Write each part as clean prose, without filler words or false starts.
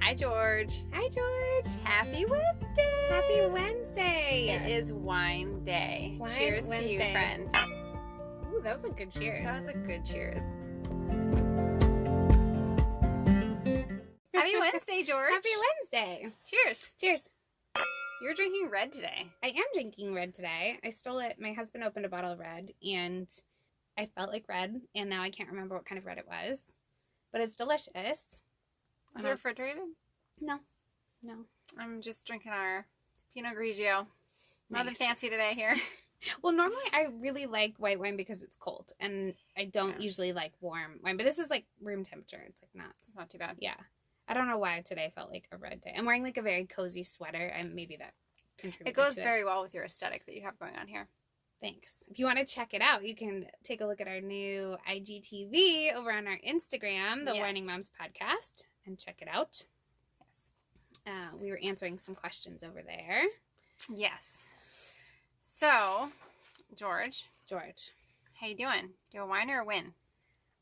Hi, George. Hi, George. Happy Wednesday. Happy Wednesday. It is wine day. Wine Cheers Wednesday. to you, friend. Ooh, that was a good cheers. That was a good cheers. Happy Wednesday, George. Happy Wednesday. Cheers. Cheers. You're drinking red today. I am drinking red today. I stole it. My husband opened a bottle of red, and I felt like red, and now I can't remember what kind of red it was. But it's delicious. Is it refrigerated? No. I'm just drinking our Pinot Grigio. Nothing Nice. fancy today here. Well, normally I really like white wine because it's cold, and I don't usually like warm wine. But this is like room temperature. It's like not. It's not too bad. Yeah. I don't know why today felt like a red day. I'm wearing like a very cozy sweater, and maybe that contributes. It goes to very well with your aesthetic that you have going on here. Thanks. If you want to check it out, you can take a look at our new IGTV over on our Instagram, the Yes. Whining Moms Podcast, and check it out. Yes. We were answering some questions over there. Yes. So, George, how you doing? Do a win or a win?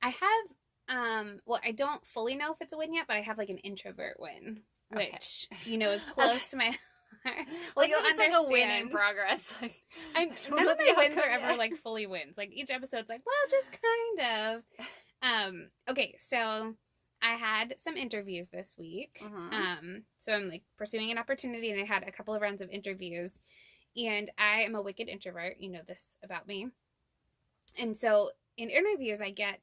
I have, well, I don't fully know if it's a win yet, but I have like an introvert win, Okay. which, is close to my heart. Well, you'll it's like a win in understand. progress. Like, None of my wins are ever yet. like fully wins. Like each episode's like, well, just kind of. Okay, so I had some interviews this week. Mhm. So I'm like pursuing an opportunity, and I had a couple of rounds of interviews, and I am a wicked introvert. You know this about me. And so in interviews, I get,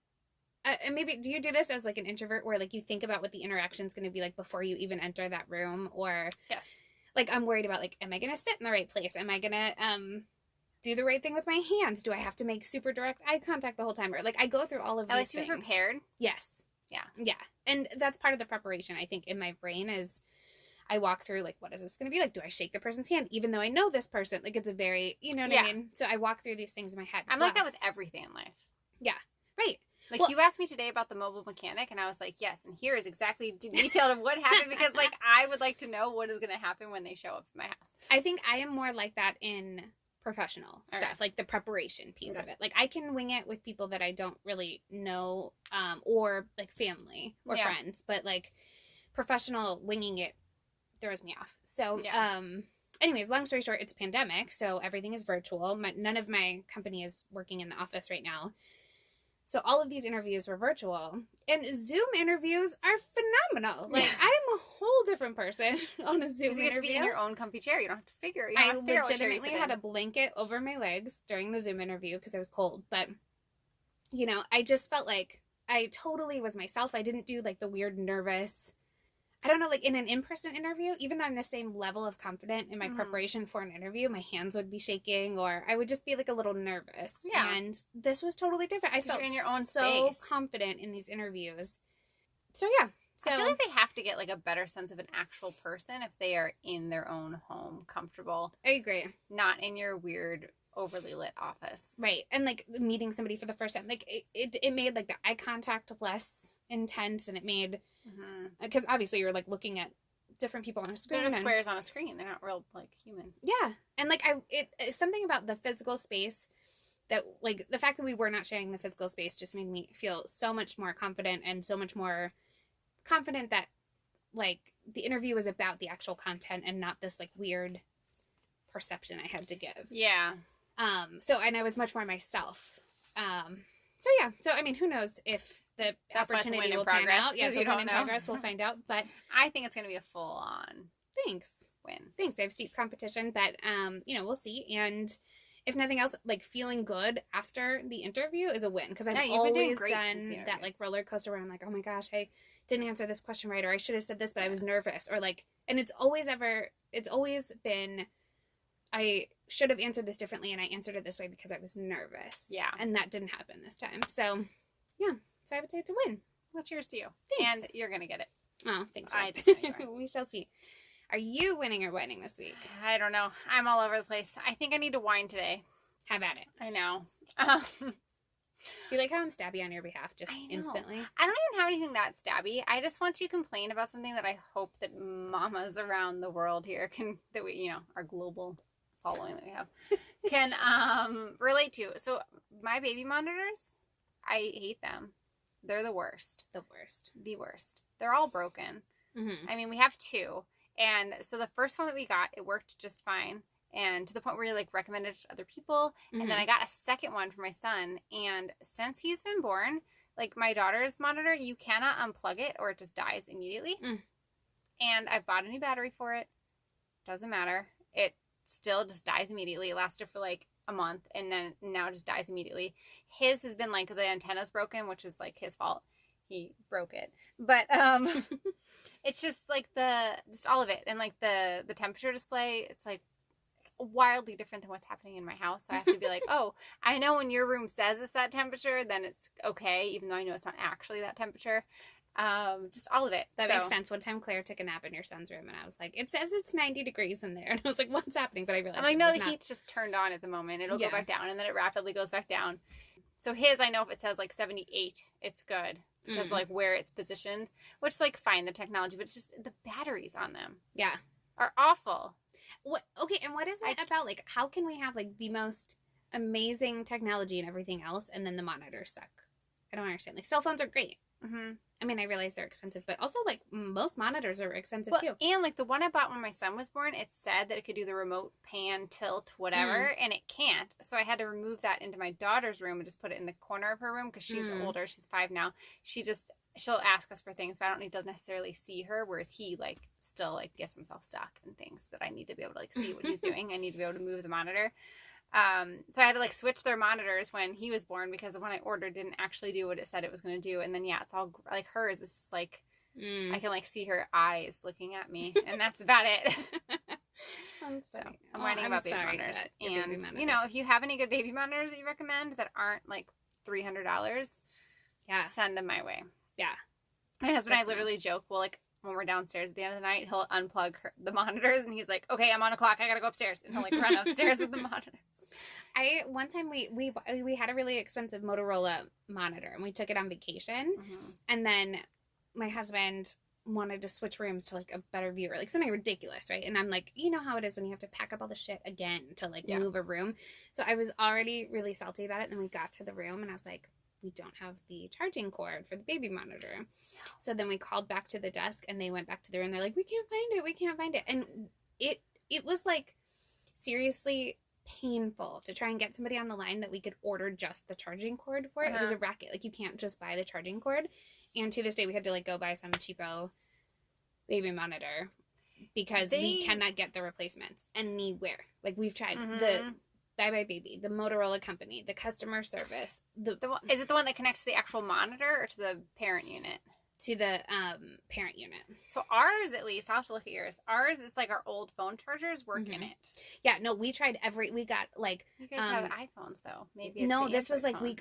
and maybe do you do this as like an introvert, where like you think about what the interaction is going to be like before you even enter that room, or Yes. like I'm worried about like, am I going to sit in the right place? Am I going to do the right thing with my hands? Do I have to make super direct eye contact the whole time? Or like I go through all of I these like to be things. prepared. Yes. Yeah. Yeah. And that's part of the preparation, I think, in my brain is I walk through like, what is this going to be like? Do I shake the person's hand even though I know this person? Like it's a very, you know what Yeah. I mean? So I walk through these things in my head. I'm like that with everything in life. Right. Like Well- you asked me today about the mobile mechanic, and I was like, yes, and here is exactly detailed of what happened, because like I would like to know what is going to happen when they show up at my house. I think I am more like that in professional All stuff, right. like the preparation piece Okay. of it. Like I can wing it with people that I don't really know, or like family or Yeah. friends, but like professional winging it throws me off. So, Yeah. anyways, long story short, it's a pandemic, so everything is virtual. None of my company is working in the office right now. So all of these interviews were virtual, and Zoom interviews are phenomenal. Like Yeah. I'm a whole different person on a Zoom Because you get to be interview. in your own comfy chair. You don't have to figure. You don't I have to figure out what chair you legitimately sit had a in. blanket over my legs during the Zoom interview because I was cold. But, I just felt like I totally was myself. I didn't do like the weird nervous. I don't know, like in an in-person interview, even though I'm the same level of confident in my Mhm. preparation for an interview, my hands would be shaking, or I would just be like a little nervous. Yeah. And this was totally different. I 'Cause you're felt in your own so space. confident in these interviews. So yeah. So I feel like they have to get like a better sense of an actual person if they are in their own home, comfortable, I agree. not in your weird, overly lit office. Right. And like meeting somebody for the first time, like it made like the eye contact less intense, and it made, because obviously you're like looking at different people on a screen. They're just and- squares on a screen. They're not real like human. Yeah. And like it's something about the physical space that like the fact that we were not sharing the physical space just made me feel so much more confident, and so much more confident that like the interview was about the actual content and not this like weird perception I had to give. Yeah. And I was much more myself. So yeah. So I mean, who knows if the That's why it's a opportunity win in will pan progress, out? Yeah, 'cause so you win don't in know. progress. We'll find out. But I think it's going to be a full-on thanks. win. I have steep competition, but we'll see. And if nothing else, like feeling good after the interview is a win, because I've Yeah, you've been doing always great since done the that interview. like roller coaster where I'm like, oh my gosh, I didn't answer this question right, or I should have said this, but I was nervous, or like, and it's always been, I should have answered this differently, and I answered it this way because I was nervous. Yeah. And that didn't happen this time. So, yeah. So I would say it's a win. Well, cheers to you. Thanks. And you're going to get it. Oh, thanks. I Rob. just know you are. We shall see. Are you winning or winning this week? I don't know. I'm all over the place. I think I need to wine today. Have at it. I know. Do you like how I'm stabby on your behalf just I know. instantly? I don't even have anything that stabby. I just want to complain about something that I hope that mamas around the world here that we, our global following that we have, can relate to. So my baby monitors, I hate them. They're the worst. The worst. The worst. They're all broken. Mm-hmm. I mean, we have 2. And so the first one that we got, it worked just fine. And to the point where we like recommended it to other people. Mm-hmm. And then I got a second one for my son. And since he's been born, like my daughter's monitor, you cannot unplug it or it just dies immediately. Mm. And I bought a new battery for it. Doesn't matter. It still just dies immediately. It lasted for like a month and then now it just dies immediately. His has been like the antenna's broken, which is like his fault. He broke it. But it's just like just all of it. And like the temperature display, it's like wildly different than what's happening in my house. So I have to be like, oh, I know when your room says it's that temperature, then it's okay, even though I know it's not actually that temperature. Just all of it. That makes sense. One time Claire took a nap in your son's room and I was like, it says it's 90 degrees in there. And I was like, what's happening? But I realized I'm like, no, the heat's just turned on at the moment. It'll go back down and then it rapidly goes back down. So his, I know if it says like 78, it's good. Because like where it's positioned, which like fine, the technology, but it's just the batteries on them. Yeah. Are awful. What? Okay, and what is it about? Like, how can we have like the most amazing technology and everything else, and then the monitors suck? I don't understand. Like, cell phones are great. Mm-hmm. I mean, I realize they're expensive, but also like most monitors are expensive too. And like the one I bought when my son was born, it said that it could do the remote pan, tilt, whatever, and it can't. So I had to remove that into my daughter's room and just put it in the corner of her room because she's older. She's 5 now. She'll ask us for things, but I don't need to necessarily see her. Whereas he like still like gets himself stuck and things that I need to be able to like see what he's doing. I need to be able to move the monitor. So I had to like switch their monitors when he was born because the one I ordered didn't actually do what it said it was going to do. And then it's all like hers. It's just like I can like see her eyes looking at me, and that's about it. So I'm writing about baby monitors. And you know, if you have any good baby monitors that you recommend that aren't like $300, send them my way. Yeah, my husband and I literally joke. Well, like when we're downstairs at the end of the night, he'll unplug the monitors, and he's like, "Okay, I'm on a clock. I gotta go upstairs," and he'll like run upstairs with the monitors. One time we had a really expensive Motorola monitor and we took it on vacation, and then my husband wanted to switch rooms to like a better viewer, like something ridiculous, right? And I'm like, you know how it is when you have to pack up all the shit again to like move a room. So I was already really salty about it. And then we got to the room and I was like, we don't have the charging cord for the baby monitor. So then we called back to the desk and they went back to the room. They're like, we can't find it. And it was like seriously painful to try and get somebody on the line that we could order just the charging cord for it. It was a racket. Like you can't just buy the charging cord. And to this day we had to like go buy some cheapo baby monitor because we cannot get the replacements anywhere. Like we've tried the Bye Bye Baby, the Motorola company, the customer service. Is it the one that connects to the actual monitor or to the parent unit? To the parent unit. So ours, at least, I'll have to look at yours. Ours is like our old phone chargers work in it. Yeah, no, we tried we got like. You guys have iPhones though. Maybe it's no, this was like phone.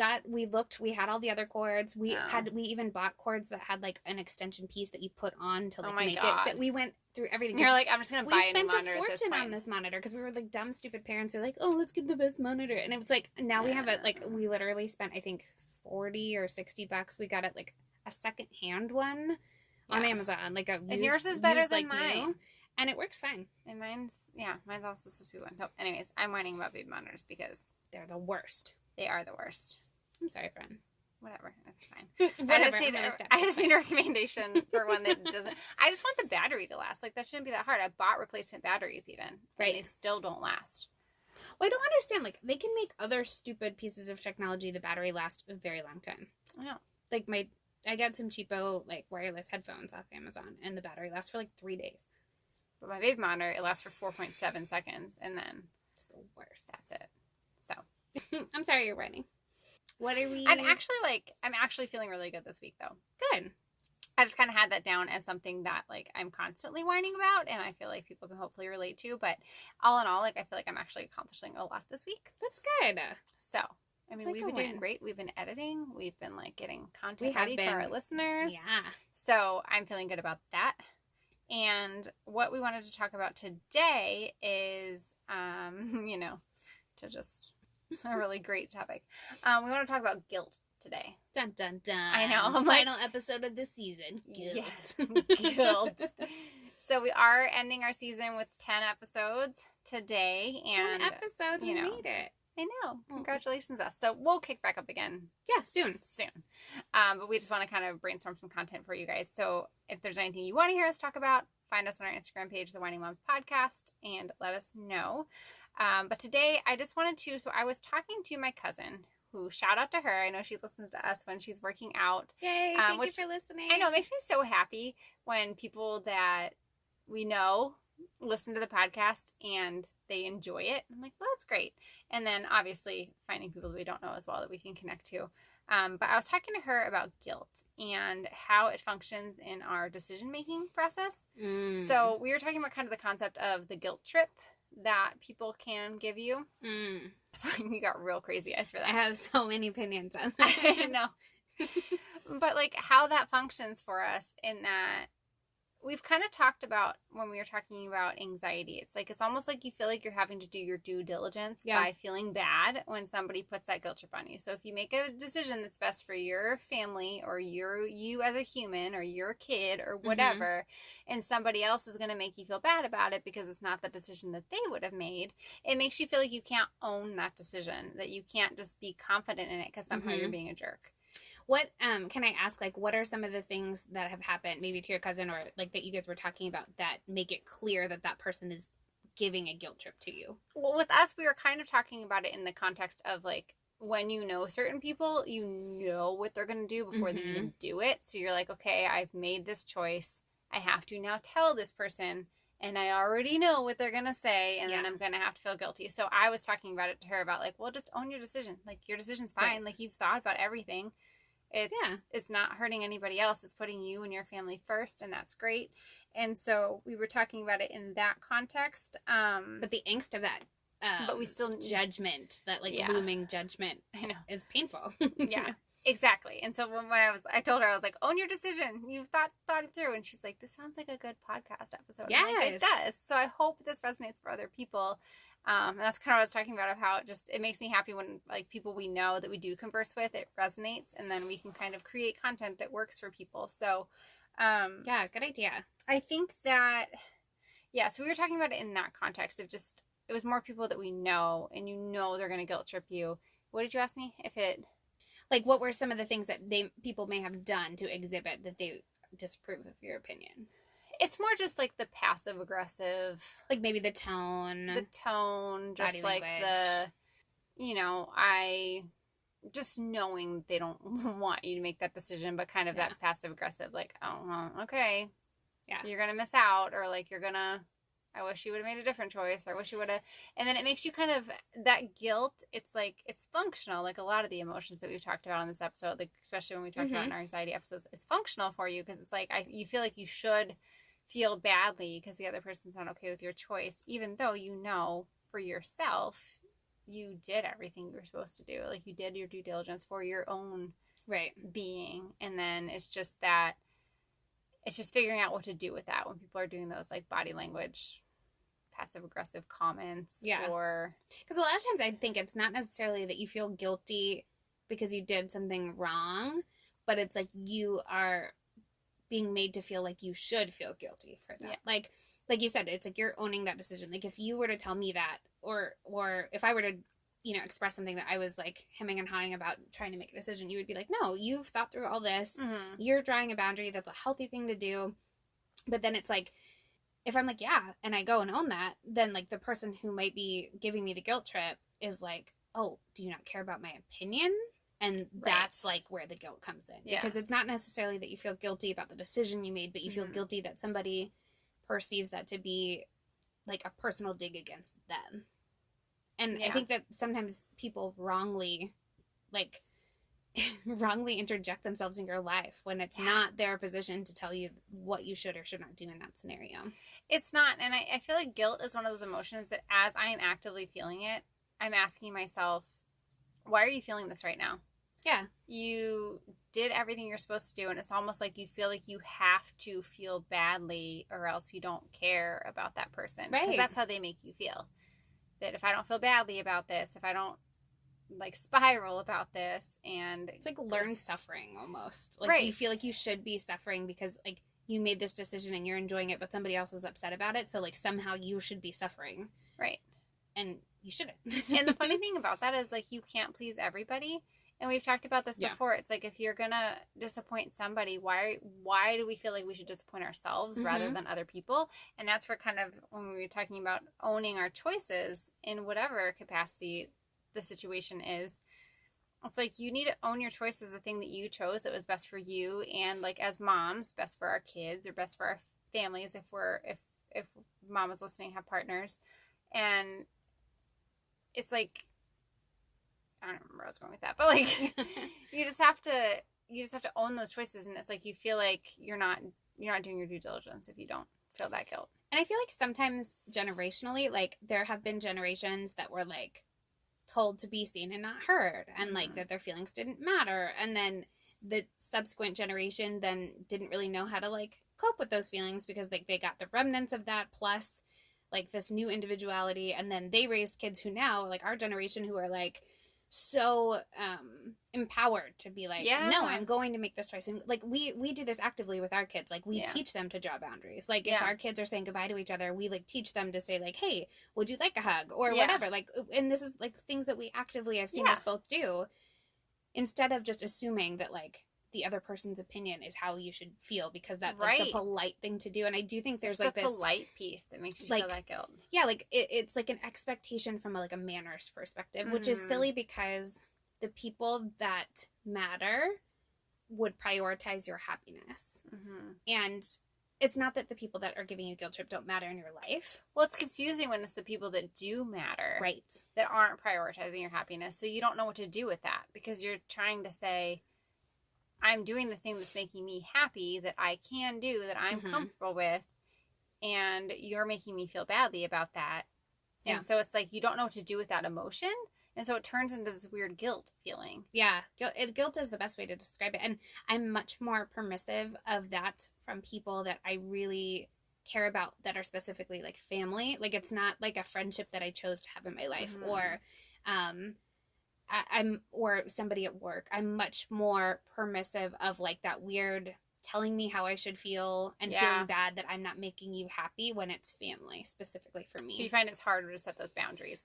We had all the other cords. We even bought cords that had like an extension piece that you put on to like make it fit. We went through everything. You're like, I'm just gonna buy a new monitor. We spent a fortune on this monitor because we were like dumb, stupid parents who were like, oh, let's get the best monitor, and it was like now we have it. Like we literally spent I think $40 or $60. We got it like a second-hand one on Amazon, like a and yours is better than mine, and it works fine. And mine's also supposed to be one. So, anyways, I'm whining about baby monitors because they're the worst. They are the worst. I'm sorry, friend. Whatever, that's fine. I just need a recommendation for one that doesn't. I just want the battery to last. Like that shouldn't be that hard. I bought replacement batteries even, right? And they still don't last. Well, I don't understand. Like they can make other stupid pieces of technology the battery last a very long time. I know. Like I got some cheapo like wireless headphones off Amazon, and the battery lasts for like 3 days. But my baby monitor, it lasts for 4.7 seconds, and then it's the worst. That's it. So I'm sorry you're whining. What are we? I'm actually feeling really good this week though. Good. I just kind of had that down as something that like I'm constantly whining about, and I feel like people can hopefully relate to. But all in all, like I feel like I'm actually accomplishing a lot this week. That's good. So. I mean, we've been doing great. We've been editing. We've been, like, getting content ready for our listeners. Yeah. So I'm feeling good about that. And what we wanted to talk about today is, it's a really great topic. We want to talk about guilt today. Dun, dun, dun. I know. Final episode of the season. Guilt. Yes. Guilt. So we are ending our season with 10 episodes today. And 10 episodes. We made it. I know. Congratulations, us. So we'll kick back up again. Yeah, soon. But we just want to kind of brainstorm some content for you guys. So if there's anything you want to hear us talk about, find us on our Instagram page, The Whining Moms Podcast, and let us know. But today I just wanted to, so I was talking to my cousin, who, shout out to her. I know she listens to us when she's working out. Yay, thank you for listening. I know, it makes me so happy when people that we know listen to the podcast and they enjoy it. I'm like, well, that's great. And then obviously finding people that we don't know as well that we can connect to. But I was talking to her about guilt and how it functions in our decision-making process. So we were talking about kind of the concept of the guilt trip that people can give you. You got real crazy eyes for that. I have so many opinions on that. I know. But like how that functions for us in that we've kind of talked about when we were talking about anxiety. It's like, it's almost like you feel like you're having to do your due diligence by feeling bad when somebody puts that guilt trip on you. So if you make a decision that's best for your family or you as a human or your kid or whatever, and somebody else is going to make you feel bad about it because it's not the decision that they would have made, it makes you feel like you can't own that decision, that you can't just be confident in it because somehow you're being a jerk. What, can I ask, like, what are some of the things that have happened, maybe to your cousin or, like, that you guys were talking about that make it clear that that person is giving a guilt trip to you? Well, with us, we were kind of talking about it in the context of, like, when you know certain people, you know what they're going to do before they even do it. So you're like, okay, I've made this choice. I have to now tell this person, and I already know what they're going to say, and then I'm going to have to feel guilty. So I was talking about it to her about, like, well, just own your decision. Like, your decision's fine. Right. Like, you've thought about everything. It's not hurting anybody else. It's putting you and your family first, and that's great. And so we were talking about it in that context. But the angst of that, but we still judgment, that like looming judgment, I know, is painful. Yeah, exactly. And so when I told her, I was like, own your decision. You've thought it through. And she's like, this sounds like a good podcast episode. Yes. Like, it does. So I hope this resonates for other people. And that's kind of what I was talking about, of how it makes me happy when, like, people we know that we do converse with, it resonates, and then we can kind of create content that works for people. So, yeah, good idea. I think that, so we were talking about it in that context of just, it was more people that we know, and you know they're going to guilt trip you. What did you ask me? Like, what were some of the things that people may have done to exhibit that they disapprove of your opinion? It's more just like the passive aggressive, like maybe the tone, just like language. I just knowing they don't want you to make that decision, but kind of that passive aggressive, like, oh, well, okay, you're gonna miss out, or like I wish you would have made a different choice, or I wish you would have, and then it makes you kind of, that guilt, it's like, it's functional, like a lot of the emotions that we've talked about on this episode, like especially when we talked about in our anxiety episodes, it's functional for you because it's like, you feel like you should feel badly because the other person's not okay with your choice, even though you know for yourself you did everything you were supposed to do. Like, you did your due diligence for your own being. And then it's just figuring out what to do with that when people are doing those, like, body language passive aggressive comments. Or because a lot of times I think it's not necessarily that you feel guilty because you did something wrong, but it's like you are being made to feel like you should feel guilty for that. Like you said, it's like you're owning that decision. Like, if you were to tell me that, or if I were to, express something that I was like hemming and hawing about trying to make a decision, you would be like, no, you've thought through all this. You're drawing a boundary. That's a healthy thing to do. But then it's like, if I'm like, yeah, and I go and own that, then like the person who might be giving me the guilt trip is like, oh, do you not care about my opinion? And that's like where the guilt comes in. Because it's not necessarily that you feel guilty about the decision you made, but you feel guilty that somebody perceives that to be like a personal dig against them. And I think that sometimes people wrongly interject themselves in your life when it's not their position to tell you what you should or should not do in that scenario. It's not. And I feel like guilt is one of those emotions that as I am actively feeling it, I'm asking myself, why are you feeling this right now? Yeah. You did everything you're supposed to do, and it's almost like you feel like you have to feel badly or else you don't care about that person. Right. Because that's how they make you feel. That if I don't feel badly about this, if I don't like spiral about this, and it's like learned suffering almost. Like you feel like you should be suffering because like you made this decision and you're enjoying it, but somebody else is upset about it. So like somehow you should be suffering. Right. and you shouldn't. And the funny thing about that is, like, you can't please everybody. And we've talked about this before. It's like, if you're going to disappoint somebody, why do we feel like we should disappoint ourselves rather than other people? And that's where kind of, when we were talking about owning our choices in whatever capacity the situation is, it's like, you need to own your choices, the thing that you chose that was best for you. And, like, as moms, best for our kids or best for our families, if mamas listening have partners. And it's like, I don't remember where I was going with that, but, like, you just have to own those choices. And it's like, you feel like you're not doing your due diligence if you don't feel that guilt. And I feel like sometimes generationally, like, there have been generations that were, like, told to be seen and not heard, and like that their feelings didn't matter, and then the subsequent generation then didn't really know how to, like, cope with those feelings because, like, they got the remnants of that plus, like, this new individuality, and then they raised kids who now, like, our generation, who are, like, so empowered to be like, no, I'm going to make this choice. And, like, we do this actively with our kids. Like, we teach them to draw boundaries. Like, if our kids are saying goodbye to each other, we, like, teach them to say, like, hey, would you like a hug or whatever. Like, and this is, like, things that we actively, I've seen us both do, instead of just assuming that, like, the other person's opinion is how you should feel because that's like the polite thing to do. And I do think there's, like, the this polite piece that makes you, like, feel that guilt. Yeah, like, it's like an expectation from a manners perspective, which is silly because the people that matter would prioritize your happiness. And it's not that the people that are giving you guilt trip don't matter in your life. Well, it's confusing when it's the people that do matter, right, that aren't prioritizing your happiness. So you don't know what to do with that because you're trying to say, I'm doing the thing that's making me happy, that I can do, that I'm comfortable with, and you're making me feel badly about that. And so it's like, you don't know what to do with that emotion. And so it turns into this weird guilt feeling. Yeah. Guilt is the best way to describe it. And I'm much more permissive of that from people that I really care about, that are specifically, like, family. Like, it's not like a friendship that I chose to have in my life, or or somebody at work. I'm much more permissive of, like, that weird telling me how I should feel and feeling bad that I'm not making you happy when it's family, specifically for me. So you find it's harder to set those boundaries.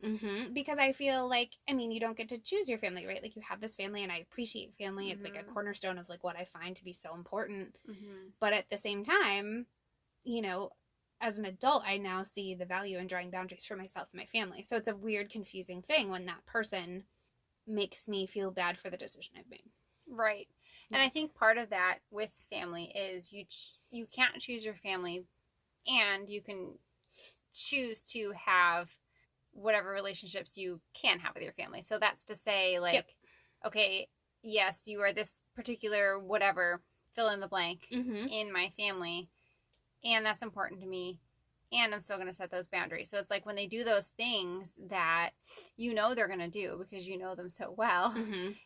Because I feel like, I mean, you don't get to choose your family, right? Like, you have this family, and I appreciate family. It's like a cornerstone of, like, what I find to be so important. But at the same time, you know, as an adult, I now see the value in drawing boundaries for myself and my family. So it's a weird, confusing thing when that person makes me feel bad for the decision I've made. Right. And I think part of that with family is you can't choose your family, and you can choose to have whatever relationships you can have with your family. So that's to say, like, okay, yes, you are this particular whatever, fill in the blank in my family, and that's important to me. And I'm still going to set those boundaries. So it's like, when they do those things that you know they're going to do because you know them so well,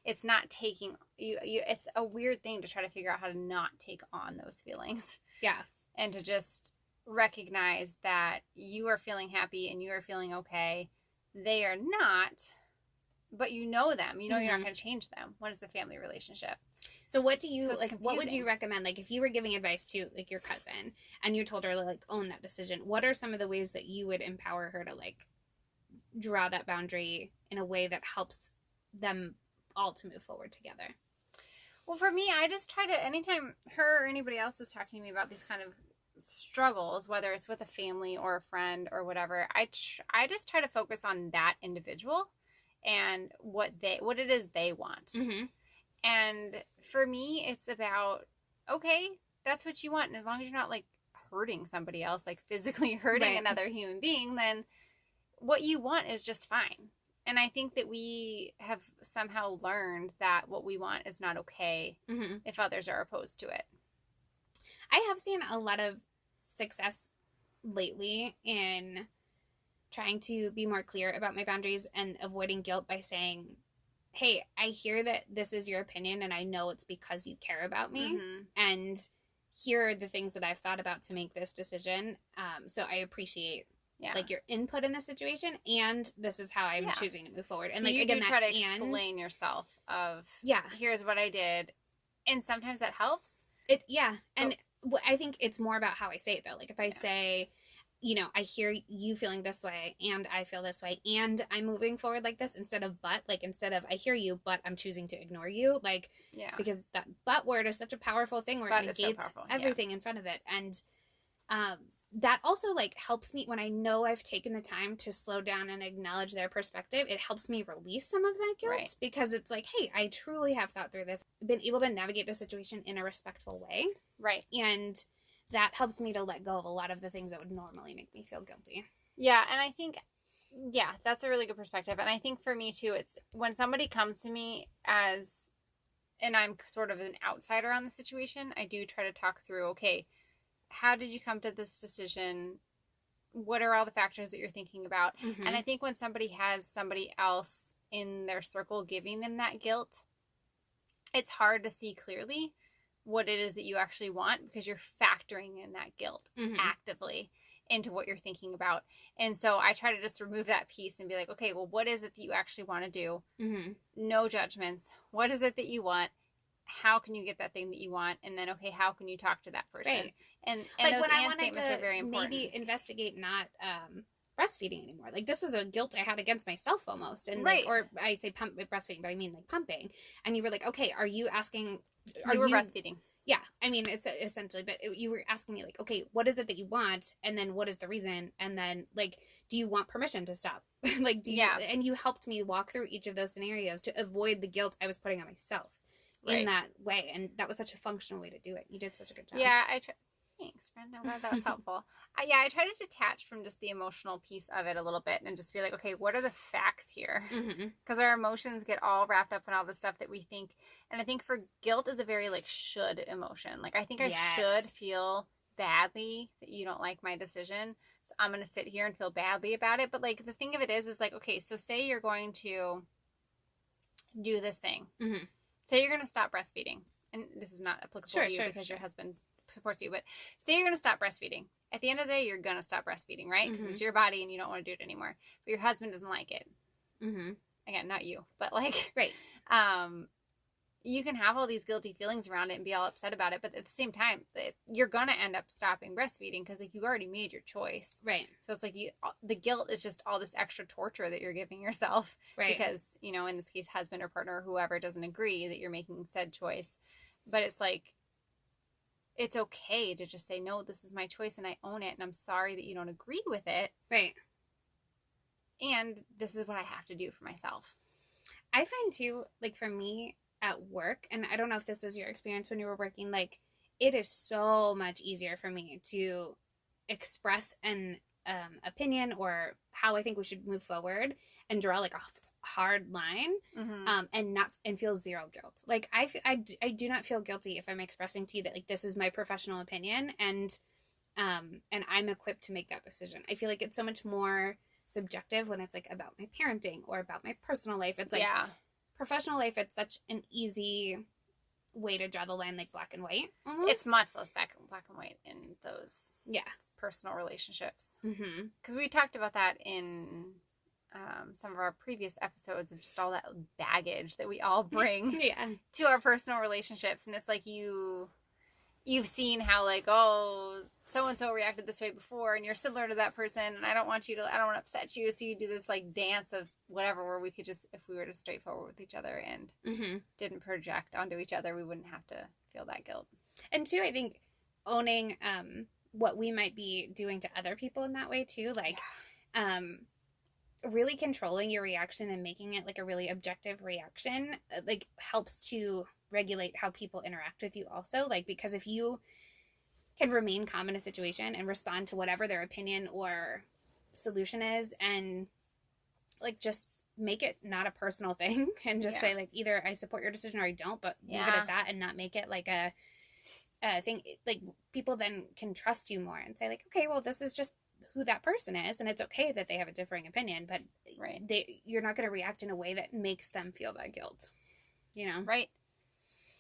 it's not taking you. It's a weird thing to try to figure out how to not take on those feelings. Yeah. And to just recognize that you are feeling happy and you are feeling okay. They are not, but you know them. You know you're not going to change them. What is a family relationship? So what do you, like, what would you recommend? Like, if you were giving advice to, like, your cousin and you told her to, like, own that decision, what are some of the ways that you would empower her to, like, draw that boundary in a way that helps them all to move forward together? Well, for me, I just try to, anytime her or anybody else is talking to me about these kind of struggles, whether it's with a family or a friend or whatever, I just try to focus on that individual and what it is they want. And for me, it's about, okay, that's what you want. And as long as you're not, like, hurting somebody else, like physically hurting another human being, then what you want is just fine. And I think that we have somehow learned that what we want is not okay if others are opposed to it. I have seen a lot of success lately in trying to be more clear about my boundaries and avoiding guilt by saying, hey, I hear that this is your opinion, and I know it's because you care about me, and here are the things that I've thought about to make this decision. So I appreciate like your input in the situation, and this is how I'm choosing to move forward. And so like you again, do try to explain yourself of here's what I did, and sometimes that helps. And I think it's more about how I say it though. Like if I say, I hear you feeling this way and I feel this way and I'm moving forward like this instead of but, like instead of I hear you, but I'm choosing to ignore you. Like, Yeah. because that but word is such a powerful thing where But it it's so negates powerful, everything in front of it. And that also like helps me when I know I've taken the time to slow down and acknowledge their perspective. It helps me release some of that guilt Right. because it's like, hey, I truly have thought through this, been able to navigate the situation in a respectful way. Right. And that helps me to let go of a lot of the things that would normally make me feel guilty. Yeah, and I think, yeah, that's a really good perspective. And I think for me too, it's when somebody comes to me and I'm sort of an outsider on the situation, I do try to talk through, okay, how did you come to this decision? What are all the factors that you're thinking about? Mm-hmm. And I think when somebody has somebody else in their circle giving them that guilt, it's hard to see clearly what it is that you actually want because you're factoring in that guilt actively into what you're thinking about. And so I try to just remove that piece and be like, okay, well, what is it that you actually want to do? No judgments. What is it that you want? How can you get that thing that you want? And then, okay, how can you talk to that person? Right. And like those when I and wanted statements to are very important. maybe investigate not breastfeeding anymore. Like this was a guilt I had against myself almost. And Right. like, or I say breastfeeding, but I mean like pumping. And you were like, okay, are you asking? You were breastfeeding. Yeah, I mean, it's essentially, but you were asking me like, okay, what is it that you want, and then what is the reason, and then like, do you want permission to stop? Like, do you? Yeah. And you helped me walk through each of those scenarios to avoid the guilt I was putting on myself Right. in that way, and that was such a functional way to do it. You did such a good job. Yeah, thanks, friend. I'm glad that was helpful. I try to detach from just the emotional piece of it a little bit and just be like, okay, what are the facts here? Because our emotions get all wrapped up in all the stuff that we think. And I think for guilt is a very like should emotion. Like I think I should feel badly that you don't like my decision. So I'm going to sit here and feel badly about it. But like the thing of it is like, okay, so say you're going to do this thing. Say you're going to stop breastfeeding. And this is not applicable to you because your husband supports you, but say you're going to stop breastfeeding. At the end of the day, you're going to stop breastfeeding, right? Because it's your body and you don't want to do it anymore. But your husband doesn't like it. Again, not you, but like, right. You can have all these guilty feelings around it and be all upset about it, but at the same time, you're going to end up stopping breastfeeding because like you've already made your choice. Right. So it's like the guilt is just all this extra torture that you're giving yourself. Right. Because, in this case, husband or partner or whoever doesn't agree that you're making said choice. But it's like, it's okay to just say, no, this is my choice and I own it. And I'm sorry that you don't agree with it. Right. And this is what I have to do for myself. I find too, like for me at work, and I don't know if this is your experience when you were working, like it is so much easier for me to express an opinion or how I think we should move forward and draw like a hard line and feel zero guilt. Like I do not feel guilty if I'm expressing to you that like this is my professional opinion and I'm equipped to make that decision. I feel like it's so much more subjective when it's like about my parenting or about my personal life. It's like professional life, it's such an easy way to draw the line, like black and white almost. It's much less black and white in those personal relationships. Because we talked about that in some of our previous episodes of just all that baggage that we all bring to our personal relationships. And it's like you've seen how like, oh, so-and-so reacted this way before and you're similar to that person and I don't want to upset you. So you do this like dance of whatever where we could just, if we were just straightforward with each other and didn't project onto each other, we wouldn't have to feel that guilt. And two, I think owning what we might be doing to other people in that way too. Like really controlling your reaction and making it like a really objective reaction like helps to regulate how people interact with you also. Like because if you can remain calm in a situation and respond to whatever their opinion or solution is and like just make it not a personal thing and just say like either I support your decision or I don't, but leave it at that and not make it like a thing. Like people then can trust you more and say like, okay, well this is just who that person is and it's okay that they have a differing opinion, but you're not going to react in a way that makes them feel that guilt, Right.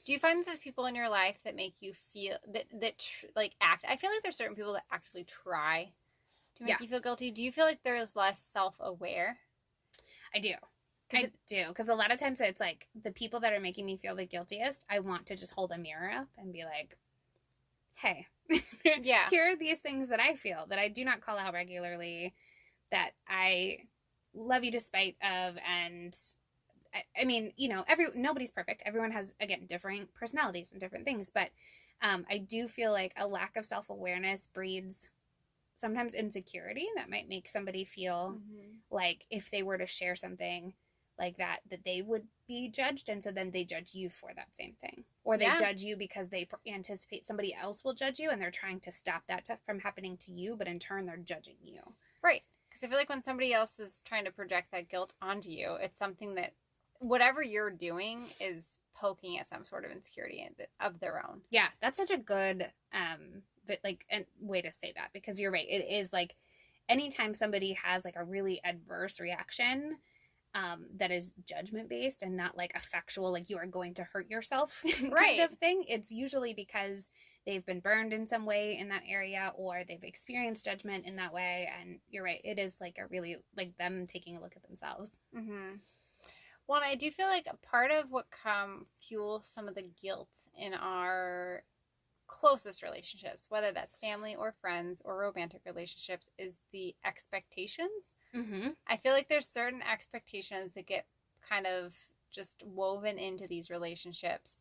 Do you find that the people in your life that make you feel act? I feel like there's certain people that actively try to make you feel guilty. Do you feel like they're less self-aware? I do. Because a lot of times it's like the people that are making me feel the guiltiest, I want to just hold a mirror up and be like, hey, Yeah. here are these things that I feel that I do not call out regularly, that I love you despite of. And I mean, you know, nobody's perfect. Everyone has, again, different personalities and different things. But I do feel like a lack of self-awareness breeds sometimes insecurity that might make somebody feel like if they were to share something like that they would be judged, and so then they judge you for that same thing, or they judge you because they anticipate somebody else will judge you, and they're trying to stop that from happening to you, but in turn they're judging you. Right. Because I feel like when somebody else is trying to project that guilt onto you, it's something that whatever you're doing is poking at some sort of insecurity of their own. Yeah, that's such a good but like a way to say that, because you're right. It is like anytime somebody has like a really adverse reaction that is judgment based and not like a factual, like you are going to hurt yourself kind of thing, it's usually because they've been burned in some way in that area, or they've experienced judgment in that way. And you're right, it is like a really like them taking a look at themselves. Well, I do feel like a part of what fuels some of the guilt in our closest relationships, whether that's family or friends or romantic relationships, is the expectations. I feel like there's certain expectations that get kind of just woven into these relationships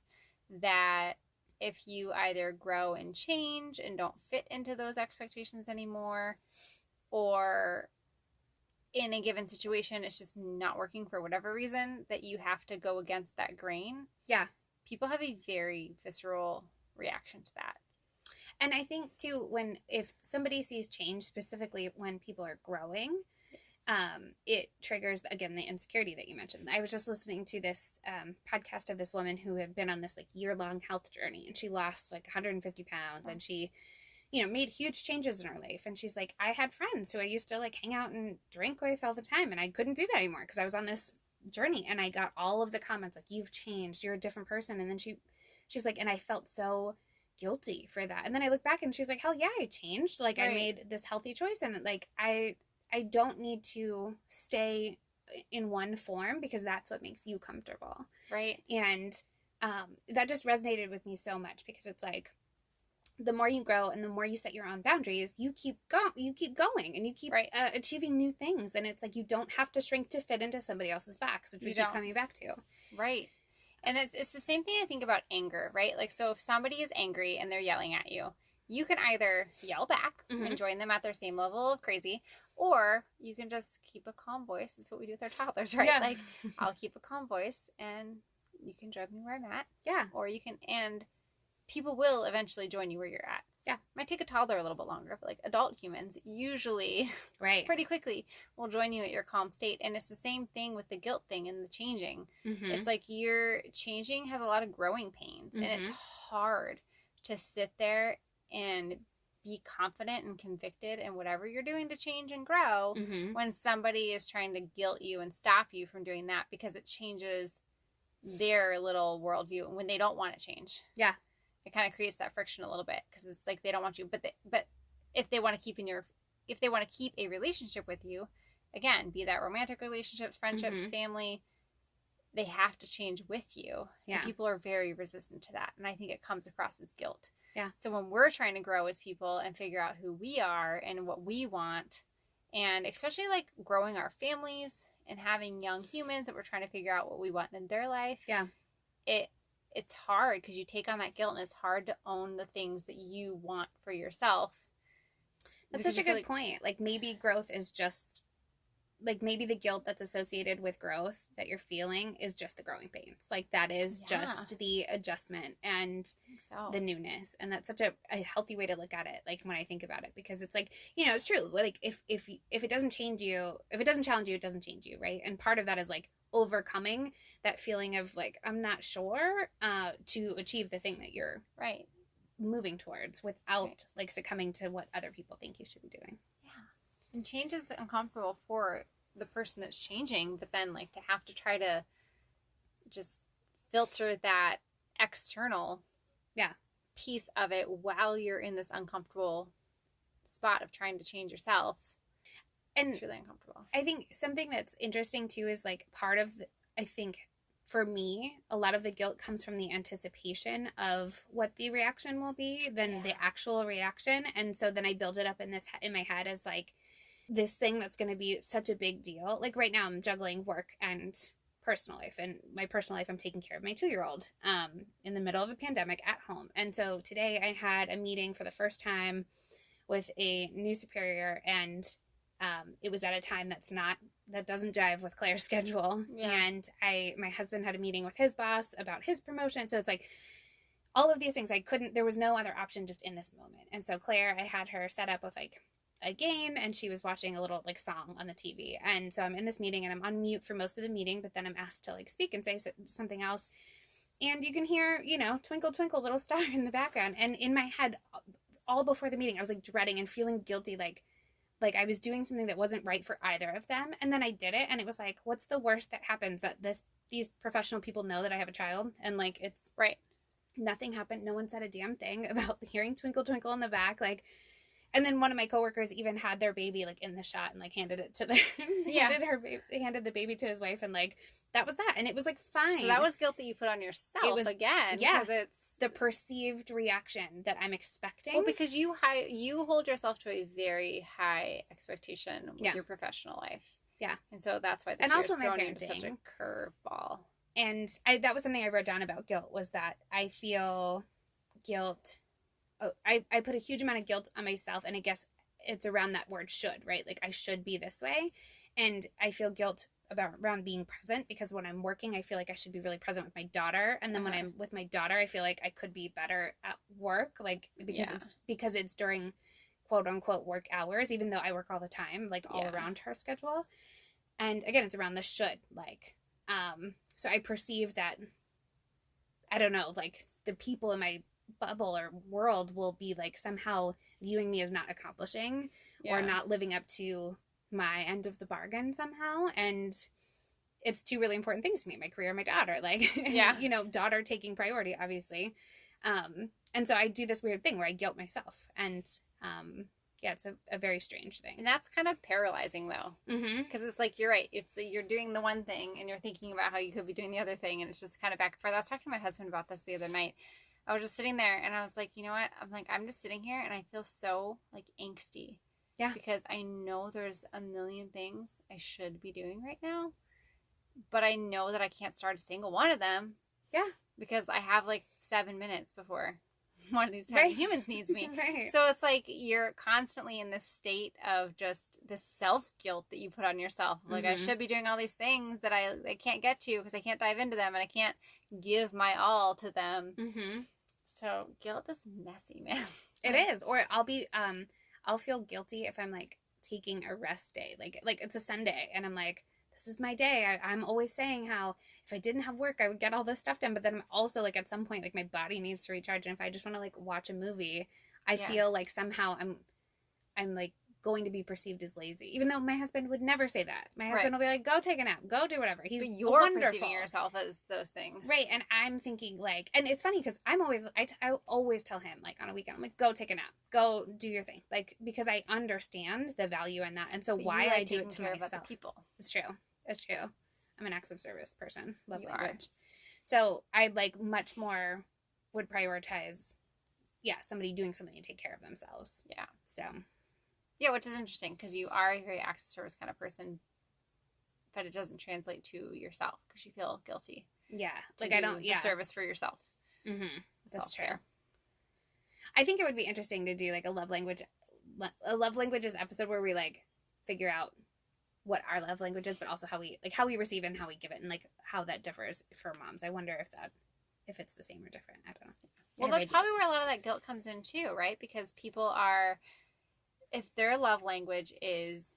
that if you either grow and change and don't fit into those expectations anymore, or in a given situation it's just not working for whatever reason, that you have to go against that grain. Yeah. People have a very visceral reaction to that. And I think too, if somebody sees change, specifically when people are growing, it triggers, again, the insecurity that you mentioned. I was just listening to this podcast of this woman who had been on this like year-long health journey, and she lost like 150 pounds, and she, you know, made huge changes in her life. And she's like, I had friends who I used to like hang out and drink with all the time, and I couldn't do that anymore because I was on this journey, and I got all of the comments like, you've changed, you're a different person. And then she's like, and I felt so guilty for that. And then I look back and she's like, hell yeah, I changed. Like I made this healthy choice, and like I don't need to stay in one form because that's what makes you comfortable. Right. And that just resonated with me so much, because it's like the more you grow and the more you set your own boundaries, you keep going and you keep achieving new things. And it's like you don't have to shrink to fit into somebody else's box, which we keep coming back to. Right. And it's the same thing I think about anger, right? Like, so if somebody is angry and they're yelling at you, you can either yell back and join them at their same level of crazy, or you can just keep a calm voice. That's what we do with our toddlers, right? Yeah. Like, I'll keep a calm voice and you can drive me where I'm at. Yeah. Or you can, and people will eventually join you where you're at. Yeah. Might take a toddler a little bit longer, but like adult humans usually pretty quickly will join you at your calm state. And it's the same thing with the guilt thing and the changing. It's like your changing has a lot of growing pains, and it's hard to sit there and be confident and convicted in whatever you're doing to change and grow when somebody is trying to guilt you and stop you from doing that because it changes their little worldview when they don't want to change. Yeah. It kind of creates that friction a little bit because it's like they don't want you, but if they want to keep a relationship with you, again, be that romantic relationships, friendships, family, they have to change with you. Yeah. And people are very resistant to that, and I think it comes across as guilt. Yeah. So when we're trying to grow as people and figure out who we are and what we want, and especially like growing our families and having young humans that we're trying to figure out what we want in their life, it's hard because you take on that guilt, and it's hard to own the things that you want for yourself. That's such a good point. Like maybe growth is just, like maybe the guilt that's associated with growth that you're feeling is just the growing pains. Like that is just the adjustment and the newness. And that's such a healthy way to look at it. Like when I think about it, because it's like, you know, it's true. Like if it doesn't change you, if it doesn't challenge you, it doesn't change you. Right. And part of that is like overcoming that feeling of like, I'm not sure to achieve the thing that you're moving towards without like succumbing to what other people think you should be doing. Yeah. And change is uncomfortable for the person that's changing, but then like to have to try to just filter that external piece of it while you're in this uncomfortable spot of trying to change yourself. And it's really uncomfortable. I think something that's interesting too is like part of I think for me, a lot of the guilt comes from the anticipation of what the reaction will be than the actual reaction. And so then I build it up in my head as like this thing that's going to be such a big deal. Like right now I'm juggling work and personal life. And my personal life, I'm taking care of my 2-year-old in the middle of a pandemic at home. And so today I had a meeting for the first time with a new superior, and it was at a time that doesn't jive with Claire's schedule. Yeah. And my husband had a meeting with his boss about his promotion. So it's like all of these things there was no other option just in this moment. And so Claire, I had her set up with like a game, and she was watching a little like song on the TV. And so I'm in this meeting and I'm on mute for most of the meeting, but then I'm asked to like speak and say something else. And you can hear, twinkle, twinkle, little star in the background. And in my head, all before the meeting, I was like dreading and feeling guilty, like I was doing something that wasn't right for either of them. And then I did it, and it was like, what's the worst that happens? That these professional people know that I have a child, and like it's right. Nothing happened. No one said a damn thing about hearing twinkle twinkle in the back, like. And then one of my coworkers even had their baby like in the shot and like handed it to handed the baby to his wife, and like that was that, and it was like fine. So that was guilt that you put on yourself. It was again, yeah, because it's the perceived reaction that I'm expecting. Well, because you hold yourself to a very high expectation with your professional life. Yeah, and so that's why this year has thrown you into such a curveball. And that was something I wrote down about guilt, was that I feel guilt. Oh, I put a huge amount of guilt on myself, and I guess it's around that word should, right? Like I should be this way. And I feel guilt around being present, because when I'm working, I feel like I should be really present with my daughter. And then when I'm with my daughter, I feel like I could be better at work, like because it's during quote unquote work hours, even though I work all the time, like all around her schedule. And again, it's around the should, like, so I perceive that, I don't know, like the people in my bubble or world will be like somehow viewing me as not accomplishing or not living up to my end of the bargain somehow. And it's two really important things to me, my career and my daughter, like, daughter taking priority, obviously. And so I do this weird thing where I guilt myself, and it's a very strange thing. And that's kind of paralyzing though. Because it's like, you're right. It's you're doing the one thing and you're thinking about how you could be doing the other thing. And it's just kind of back and forth. I was talking to my husband about this the other night. I was just sitting there and I was like, you know what? I'm just sitting here and I feel so like angsty. Yeah. Because I know there's a million things I should be doing right now, but I know that I can't start a single one of them. Yeah. Because I have like 7 minutes before one of these tiny humans needs me. Right. So it's like you're constantly in this state of just this self-guilt that you put on yourself. Like I should be doing all these things that I can't get to because I can't dive into them and I can't give my all to them. So guilt is messy, man. It is. Or I'll feel guilty if I'm like taking a rest day. Like it's a Sunday and I'm like, this is my day. I'm always saying how if I didn't have work, I would get all this stuff done. But then I'm also like at some point, like my body needs to recharge. And if I just want to like watch a movie, I feel like somehow I'm like going to be perceived as lazy, even though my husband would never say that. My husband will be like, go take a nap, go do whatever. He's but you're perceiving yourself as those things. Right. And I'm thinking like, and it's funny because I always tell him like on a weekend, I'm like, go take a nap, go do your thing. Like, because I understand the value in that. And so but why like I do it to myself. Other people. It's true. It's true. I'm an acts of service person. Love language. So I like much more would prioritize, somebody doing something to take care of themselves. Yeah. So. Yeah, which is interesting because you are a very acts of service kind of person, but it doesn't translate to yourself because you feel guilty. Yeah. Like I don't, service for yourself. That's true. I think it would be interesting to do like a love languages episode where we like figure out what our love language is, but also how we receive it and how we give it and like how that differs for moms. I wonder if it's the same or different. I don't know. Well, that's probably where a lot of that guilt comes in too, right? Because people are, if their love language is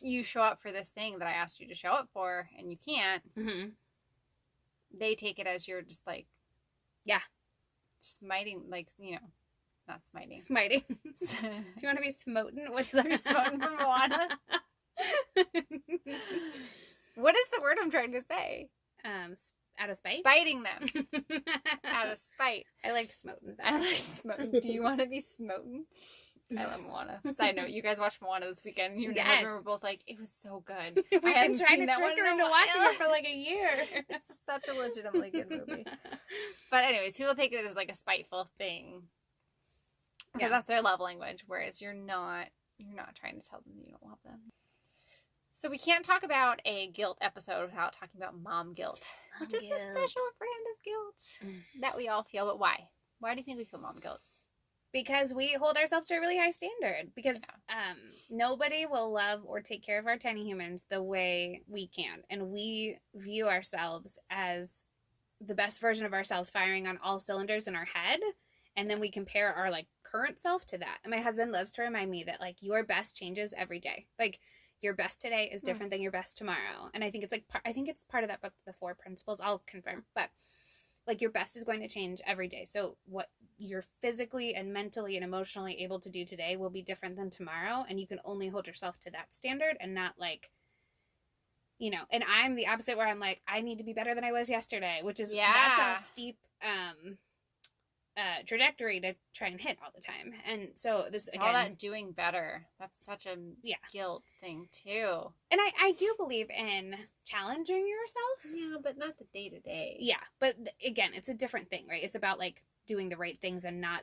you show up for this thing that I asked you to show up for and you can't, they take it as you're just like, smiting, like, not smiting. Smiting. Do you want to be smoten? What is that? Smoten from Moana? What is the word I'm trying to say? Out of spite? Spiting them. Out of spite. I like smoten. I like smoten. Do you want to be smoten? I love Moana. Side note, you guys watched Moana this weekend. You and your Yes. husband were both like, it was so good. We've been hadn't trying seen to that trick one her in a into watching while. it for like a year. It's such a legitimately good movie. But anyways, people take it as like a spiteful thing. Because that's their love language, whereas you're not trying to tell them you don't love them. So we can't talk about a guilt episode without talking about mom guilt, which is a special brand of guilt that we all feel. But why? Why do you think we feel mom guilt? Because we hold ourselves to a really high standard. Because nobody will love or take care of our tiny humans the way we can. And we view ourselves as the best version of ourselves firing on all cylinders in our head. And then we compare our like current self to that. And my husband loves to remind me that like your best changes every day. Like your best today is different than your best tomorrow. And I think it's like, I think it's part of that book, The Four Principles. I'll confirm. But like your best is going to change every day. So what you're physically and mentally and emotionally able to do today will be different than tomorrow. And you can only hold yourself to that standard and not like, you know, and I'm the opposite where I'm like, I need to be better than I was yesterday, which is, that's a steep, trajectory to try and hit all the time. And so this again, all that doing better, that's such a guilt thing too. And I do believe in challenging yourself, but not the day-to-day. But again, it's a different thing, right? It's about like doing the right things and not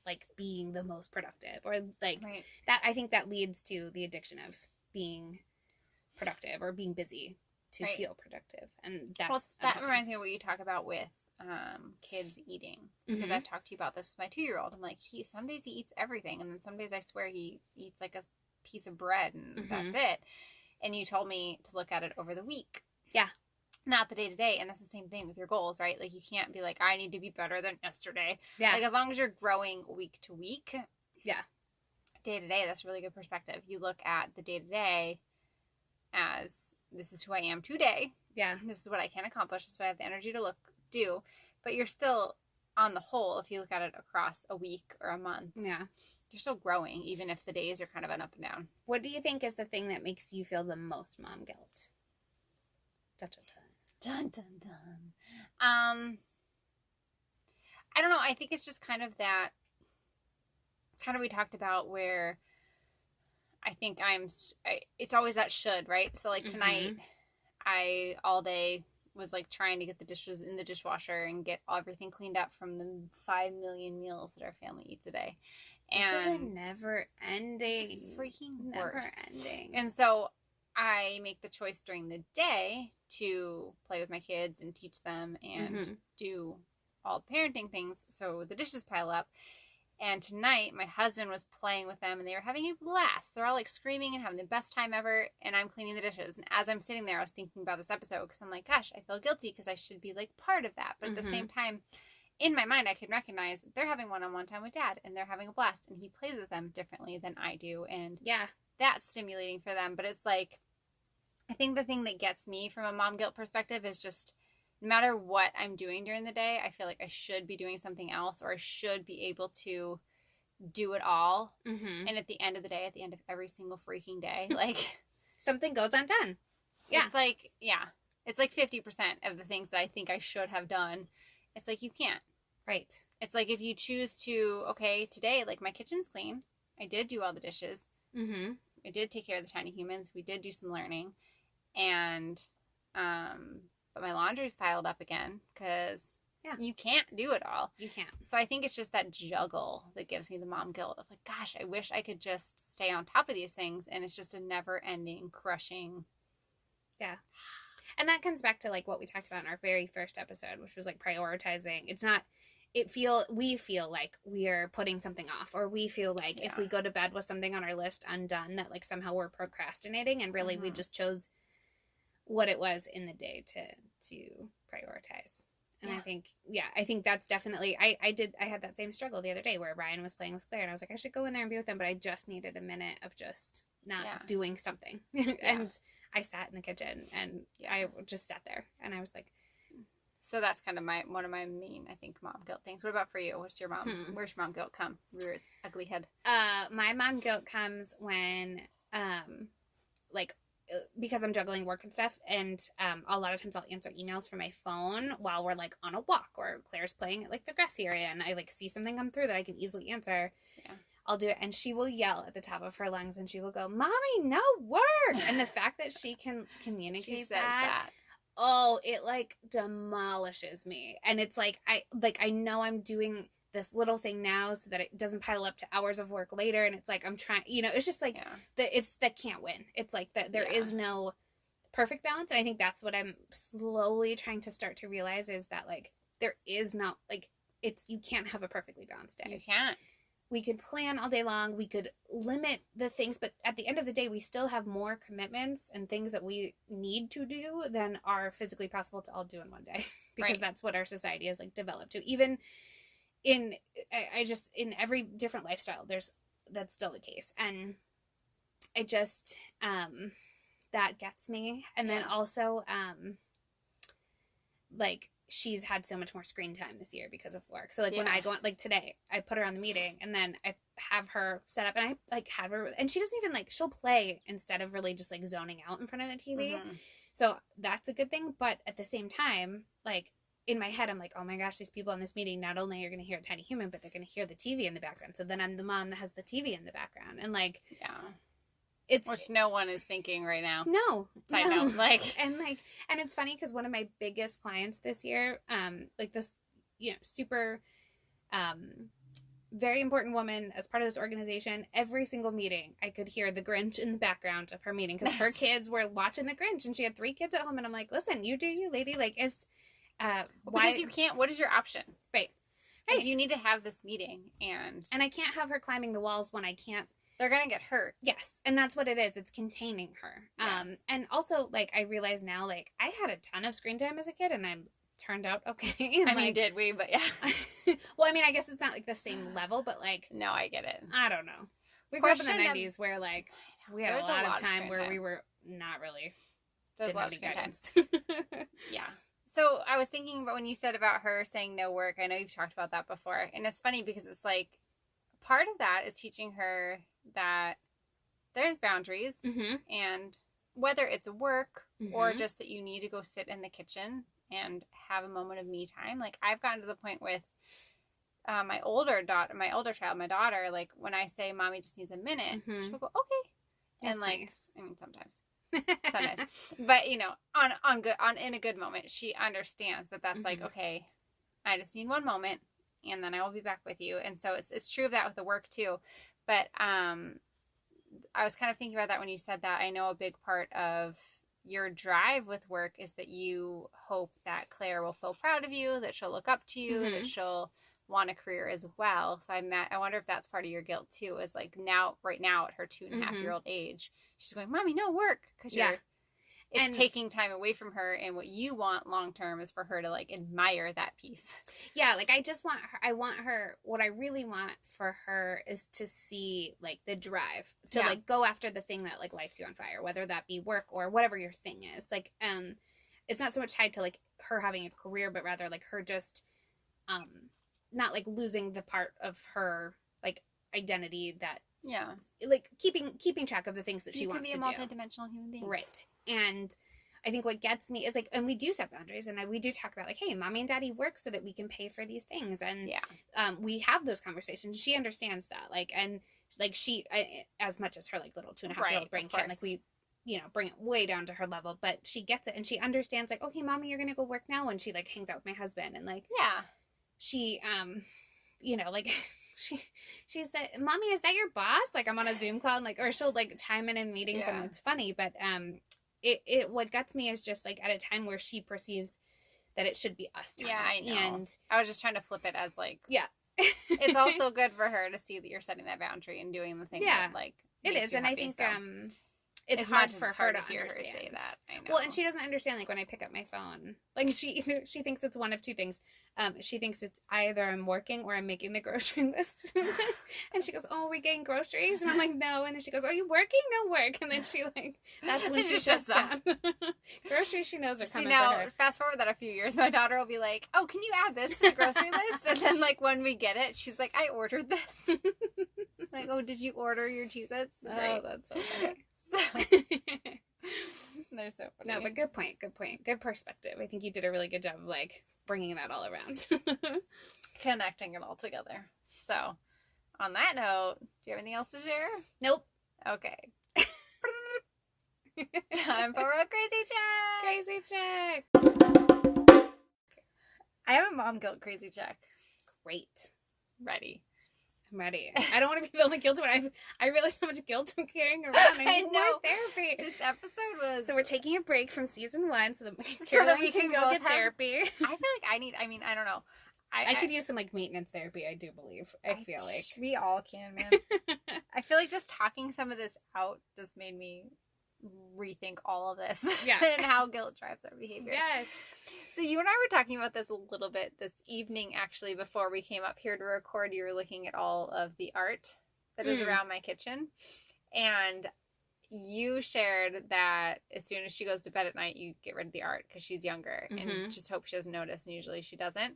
like being the most productive or like that. I think that leads to the addiction of being productive or being busy to feel productive. And that's that reminds me of what you talk about with kids eating, because I've talked to you about this with my 2-year-old. I'm like, some days he eats everything, and then some days I swear he eats like a piece of bread and that's it. And you told me to look at it over the week, not the day to day. And that's the same thing with your goals, right? Like you can't be like, I need to be better than yesterday. Like as long as you're growing week to week, day to day, that's a really good perspective. You look at the day to day as, this is who I am today, this is what I can accomplish, this is what I have the energy to do. But you're still, on the whole, if you look at it across a week or a month, you're still growing, even if the days are kind of an up and down. What do you think is the thing that makes you feel the most mom guilt? Dun, dun, dun. Dun, dun, dun. I don't know. I think it's just kind of that, we talked about where I think it's always that should, right? So like tonight, I all day was like trying to get the dishes in the dishwasher and get everything cleaned up from the 5 million meals that our family eats a day. Dishes are never ending. Freaking never ending. And so I make the choice during the day to play with my kids and teach them and do all the parenting things. So the dishes pile up. And tonight, my husband was playing with them, and they were having a blast. They're all, like, screaming and having the best time ever, and I'm cleaning the dishes. And as I'm sitting there, I was thinking about this episode, because I'm like, gosh, I feel guilty, because I should be, like, part of that. But at the same time, in my mind, I can recognize they're having one-on-one time with Dad, and they're having a blast, and he plays with them differently than I do, and that's stimulating for them. But it's, like, I think the thing that gets me from a mom guilt perspective is just, no matter what I'm doing during the day, I feel like I should be doing something else, or I should be able to do it all. And at the end of the day, at the end of every single freaking day, like something goes undone. It's like, it's like 50% of the things that I think I should have done. It's like, you can't. Right. It's like, if you choose to, okay, today, like my kitchen's clean. I did do all the dishes. I did take care of the tiny humans. We did do some learning. And, but my laundry's piled up again because you can't do it all. You can't. So I think it's just that juggle that gives me the mom guilt of like, gosh, I wish I could just stay on top of these things. And it's just a never ending crushing. Yeah. And that comes back to like what we talked about in our very first episode, which was like prioritizing. It's not, we feel like we are putting something off, or we feel like if we go to bed with something on our list undone, that like somehow we're procrastinating, and really we just chose what it was in the day to prioritize. And I think that's definitely, I had that same struggle the other day where Ryan was playing with Claire, and I was like, I should go in there and be with him, but I just needed a minute of just not doing something. And I sat in the kitchen and I just sat there, and I was like, so that's kind of one of my main, I think, mom guilt things. What about for you? Where's your where's your mom guilt come? Rear its ugly head. My mom guilt comes when, because I'm juggling work and stuff, and a lot of times I'll answer emails from my phone while we're like on a walk, or Claire's playing at like the grassy area, and I like see something come through that I can easily answer. I'll do it, and she will yell at the top of her lungs, and she will go, "Mommy, no work!" And the fact that she can communicate that, oh, it like demolishes me. And it's like I know I'm doing this little thing now so that it doesn't pile up to hours of work later, and it's like I'm trying, it's just like that can't win. It's like that there is no perfect balance, and I think that's what I'm slowly trying to start to realize, is that like there is not like you can't have a perfectly balanced day. You can't. We could plan all day long. We could limit the things, but at the end of the day, we still have more commitments and things that we need to do than are physically possible to all do in one day, because that's what our society has like developed to. Even in every different lifestyle, that's still the case. And I just, that gets me. And then also, like, she's had so much more screen time this year because of work. So like when I go on, like today, I put her on the meeting, and then I have her set up, and I like have her, and she doesn't even like, she'll play instead of really just like zoning out in front of the TV. Mm-hmm. So that's a good thing. But at the same time, like in my head, I'm like, oh my gosh, these people in this meeting, not only are going to hear a tiny human, but they're going to hear the TV in the background. So then I'm the mom that has the TV in the background. And like, which no one is thinking right now. No. I know. And it's funny because one of my biggest clients this year, like this, super, very important woman as part of this organization, every single meeting, I could hear the Grinch in the background of her meeting because her kids were watching the Grinch, and she had 3 kids at home. And I'm like, listen, you do you, lady. Like, it's, because you can't, what is your option? Right. Like, you need to have this meeting, and I can't have her climbing the walls when I can't. They're going to get hurt. Yes. And that's what it is. It's containing her. Yeah. And also, like, I realize now, like, I had a ton of screen time as a kid, and I turned out okay. And, I mean, did we? But yeah. Well, I mean, I guess it's not, like, the same level, but, like. No, I get it. I don't know. We grew up in the 90s where, like, we had a lot of time where we were not really. There's a lot of screen time. Yeah. So I was thinking about when you said about her saying no work. I know you've talked about that before. And it's funny because it's like, part of that is teaching her that there's boundaries, mm-hmm. and whether it's work mm-hmm. or just that you need to go sit in the kitchen and have a moment of me time. Like, I've gotten to the point with my older child, my daughter, like when I say mommy just needs a minute, mm-hmm. she'll go, okay. That's and like, nice. I mean, sometimes, but in a good moment, she understands that that's mm-hmm. like, okay, I just need one moment, and then I will be back with you. And so it's true of that with the work too. But I was kind of thinking about that when you said that. I know a big part of your drive with work is that you hope that Claire will feel proud of you, that she'll look up to you, mm-hmm. that she'll want a career as well. So I wonder if that's part of your guilt too, is like right now at her 2.5-year-old age, she's going, Mommy, no work. Because it's taking time away from her, and what you want long term is for her to like admire that piece. Yeah, like what I really want for her is to see like the drive to like go after the thing that like lights you on fire, whether that be work or whatever your thing is. Like it's not so much tied to like her having a career, but rather like her just not like losing the part of her like identity that like keeping track of the things that she wants to do. You can be a multidimensional human being. Right. And I think what gets me is like, and we do set boundaries, and we do talk about like, hey, mommy and daddy work so that we can pay for these things. And we have those conversations. She understands that. Like, and like as much as her like little 2.5-year-old brain can, like we, bring it way down to her level, but she gets it, and she understands like, okay, mommy, you're going to go work now. And she like hangs out with my husband, and like, she, like she said, Mommy, is that your boss? Like, I'm on a Zoom call, and like, or she'll like chime in meetings, and it's funny, but it what gets me is just like at a time where she perceives that it should be us time. Yeah, I know. And I was just trying to flip it as like, it's also good for her to see that you're setting that boundary and doing the thing that like it is, and happy, I think so. It's hard for her to hear understand. her say that. I know. Well, and she doesn't understand, like, when I pick up my phone. Like, she thinks it's one of two things. She thinks it's either I'm working or I'm making the grocery list. And she goes, oh, are we getting groceries? And I'm like, no. And then she goes, are you working? No work. And then she, like, that's when she shuts down. Groceries she knows are coming for her. Fast forward that a few years, my daughter will be like, oh, can you add this to the grocery list? And then, like, when we get it, she's like, I ordered this. Like, oh, did you order your Cheez-Its? Oh, that's so funny. They're so funny. No, but good point. Good perspective. I think you did a really good job of like bringing that all around. Connecting it all together. So, on that note, do you have anything else to share? Nope. Okay. Time for a crazy check. Crazy check. I have a mom guilt crazy check. Great. Ready. I'm ready. I don't want to be the only guilty one. I realize how much guilt I'm carrying around. I need more therapy. This episode was... So we're taking a break from season 1 so that that Caroline we can can go both get therapy. I feel like I don't know. I could use some like maintenance therapy, I do believe. I feel like. We all can, man. I feel like just talking some of this out just made me rethink all of this. Yeah. And how guilt drives our behavior. Yes. So you and I were talking about this a little bit this evening, actually, before we came up here to record. You were looking at all of the art that is around my kitchen. And you shared that as soon as she goes to bed at night, you get rid of the art because she's younger and just hope she doesn't notice. And usually she doesn't.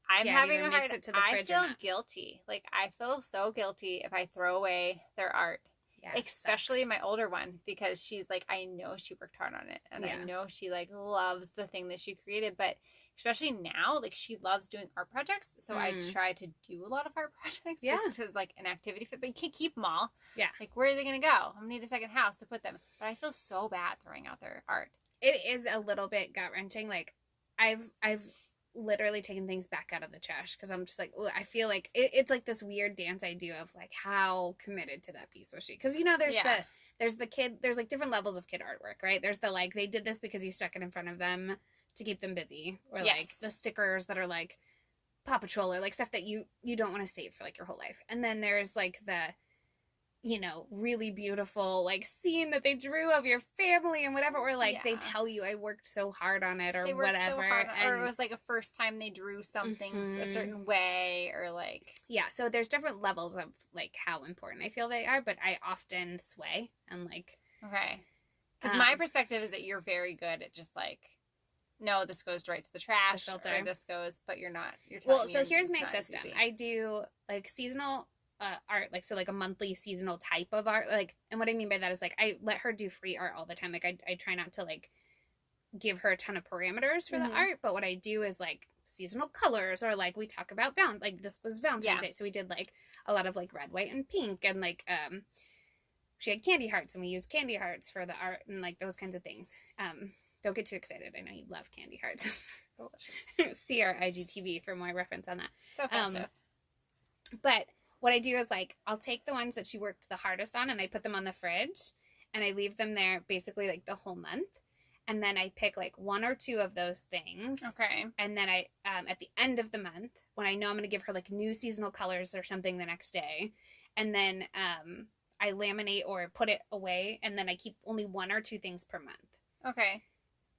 I'm having a hard time. I feel guilty. Like, I feel so guilty if I throw away their art. Yeah, especially my older one, because she's like, I know she worked hard on it, and I know she like loves the thing that she created, but especially now, like, she loves doing art projects, so I try to do a lot of art projects just as like an activity fit, but you can't keep them all. Yeah. Like, where are they going to go? I'm going to need a second house to put them. But I feel so bad throwing out their art. It is a little bit gut-wrenching. Like, I've literally taken things back out of the trash because I'm just like, ugh, I feel like it's like this weird dance I do of like how committed to that piece was she, because you know there's the kid, there's like different levels of kid artwork, right? There's the like they did this because you stuck it in front of them to keep them busy, or like the stickers that are like Paw Patrol, or like stuff that you don't want to save for like your whole life. And then there's like the, you know, really beautiful like scene that they drew of your family and whatever, or like they tell you I worked so hard on it, or they whatever, so hard, or it was like a first time they drew something a certain way, or like so there's different levels of like how important I feel they are, but I often sway and like because my perspective is that you're very good at just like, no, this goes right to the trash, or this goes, but you're telling me. So here's my system. I do like seasonal art, like, so like a monthly seasonal type of art, like, and what I mean by that is like I let her do free art all the time. Like I try not to like give her a ton of parameters for the art, but what I do is like seasonal colors, or like we talk about like this was Valentine's Day, so we did like a lot of like red, white, and pink, and like she had candy hearts and we used candy hearts for the art and like those kinds of things. Don't get too excited, I know you love candy hearts. Delicious. See our IGTV for more reference on that. So festive. But what I do is, like, I'll take the ones that she worked the hardest on and I put them on the fridge and I leave them there basically, like, the whole month. And then I pick, like, 1 or 2 of those things. Okay. And then I, at the end of the month, when I know I'm going to give her, like, new seasonal colors or something the next day, and then I laminate or put it away, and then I keep only 1 or 2 things per month. Okay.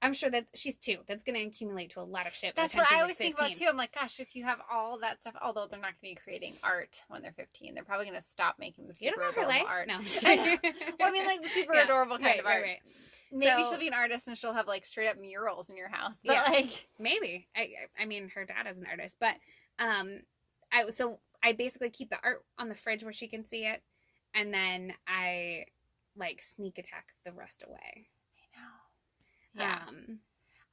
I'm sure that she's 2. That's going to accumulate to a lot of shit. That's what I always think about, too. I'm like, gosh, if you have all that stuff, although they're not going to be creating art when they're 15, they're probably going to stop making the super adorable art. No, well, I mean, like, the super adorable kind of art. Right. Maybe she'll be an artist and she'll have, like, straight up murals in your house. But, like... Maybe. I mean, her dad is an artist. But, I basically keep the art on the fridge where she can see it. And then I, like, sneak attack the rest away. Yeah.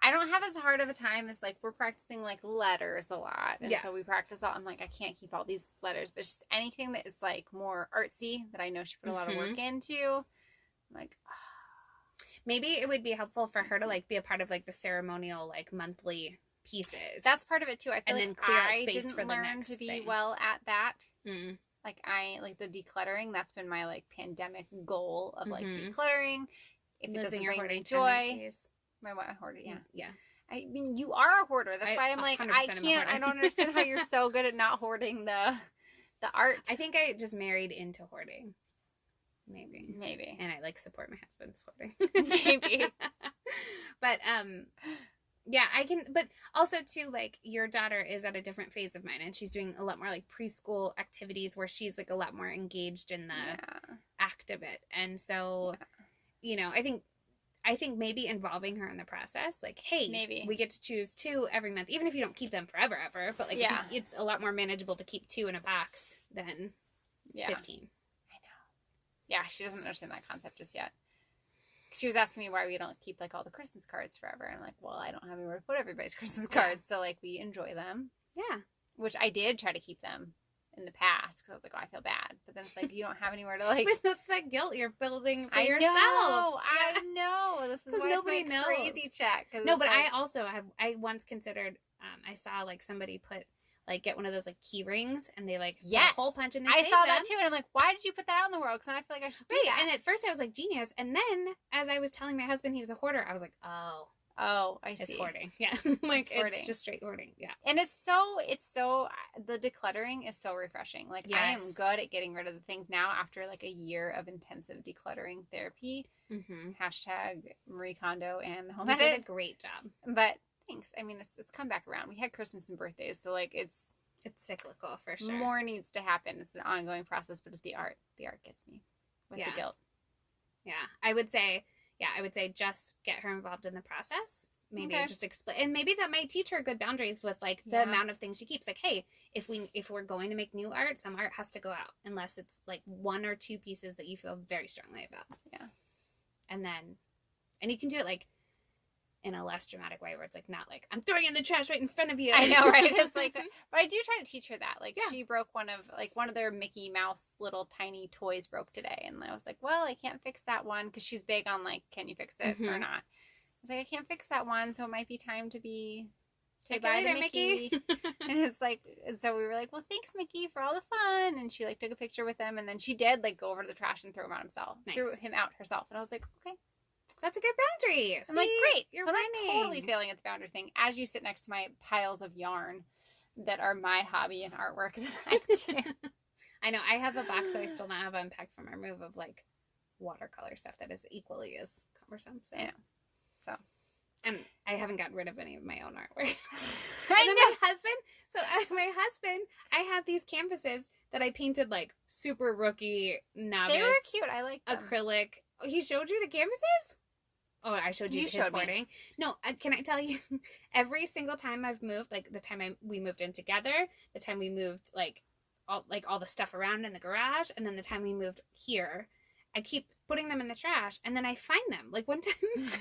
I don't have as hard of a time as, like, we're practicing, like, letters a lot. And so we practice all. I'm like, I can't keep all these letters. But just anything that is, like, more artsy that I know she put a lot of work into. I'm like, maybe it would be helpful for her to, like, be a part of, like, the ceremonial, like, monthly pieces. That's part of it, too. I feel like I didn't learn to be well at that. Like, the decluttering, that's been my, like, pandemic goal of, like, decluttering. If it doesn't bring me joy. My hoarder, yeah. I mean, you are a hoarder. That's why I'm like, I don't understand how you're so good at not hoarding the art. I think I just married into hoarding. Maybe. And I, like, support my husband's hoarding. Maybe. But, yeah, I can, but also, too, like, your daughter is at a different phase of mine, and she's doing a lot more, like, preschool activities where she's, like, a lot more engaged in the act of it. And so, you know, I think maybe involving her in the process, like, hey, maybe we get to choose 2 every month, even if you don't keep them forever, but, like, it's a lot more manageable to keep 2 in a box than 15. I know. Yeah, she doesn't understand that concept just yet. She was asking me why we don't keep, like, all the Christmas cards forever. And I'm like, well, I don't have anywhere to put everybody's Christmas cards, so, like, we enjoy them. Yeah. Which I did try to keep them in the past because I was like, oh, I feel bad. But then it's like, you don't have anywhere to like. But that's that guilt you're building for I yourself. I know. This is why nobody it's my knows. crazy check. No, but like, I once considered, I saw like somebody put, like, get one of those like key rings and they like put a hole punch and they I tape saw them. that too. And I'm like, why did you put that out in the world? Because then I feel like I should do that. And at first I was like, genius. And then as I was telling my husband he was a hoarder, I was like, oh, I see. it's hoarding. Yeah. Like it's just straight hoarding. Yeah. And it's so, the decluttering is so refreshing. Like I am good at getting rid of the things now after like a year of intensive decluttering therapy. Hashtag Marie Kondo and the Home You Edit. did a great job. But thanks. I mean, it's come back around. We had Christmas and birthdays. So like it's cyclical for sure. More needs to happen. It's an ongoing process, but it's the art. The art gets me with the guilt. Yeah. I would say just get her involved in the process. Maybe just explain, and maybe that might teach her good boundaries with like the amount of things she keeps. Like, hey, if we're going to make new art, some art has to go out unless it's like 1 or 2 pieces that you feel very strongly about. Yeah. And you can do it like in a less dramatic way where it's like not like I'm throwing it in the trash right in front of you. I know, right? It's like, but I do try to teach her that. Like she broke one of their Mickey Mouse little tiny toys broke today, and I was like, well, I can't fix that one because she's big on like, can you fix it or not? I was like, I can't fix that one, so it might be time to say bye to Mickey. And it's like, and so we were like, well, thanks Mickey for all the fun, and she like took a picture with him, and then she did like go over to the trash and throw him out herself, and I was like, okay. That's a good boundary. I'm like, great. You're winning. I'm not totally failing at the boundary thing as you sit next to my piles of yarn that are my hobby and artwork that I do. I know. I have a box that I still not have unpacked from our move of like watercolor stuff that is equally as cumbersome. So. I know. So. And I haven't gotten rid of any of my own artwork. I know. My husband, I have these canvases that I painted like super rookie novice. They were cute. I like them. Acrylic. He showed you the canvases? Oh, I showed you his hoarding. No, can I tell you? Every single time I've moved, like the time we moved in together, the time we moved all the stuff around in the garage, and then the time we moved here, I keep putting them in the trash, and then I find them. Like one time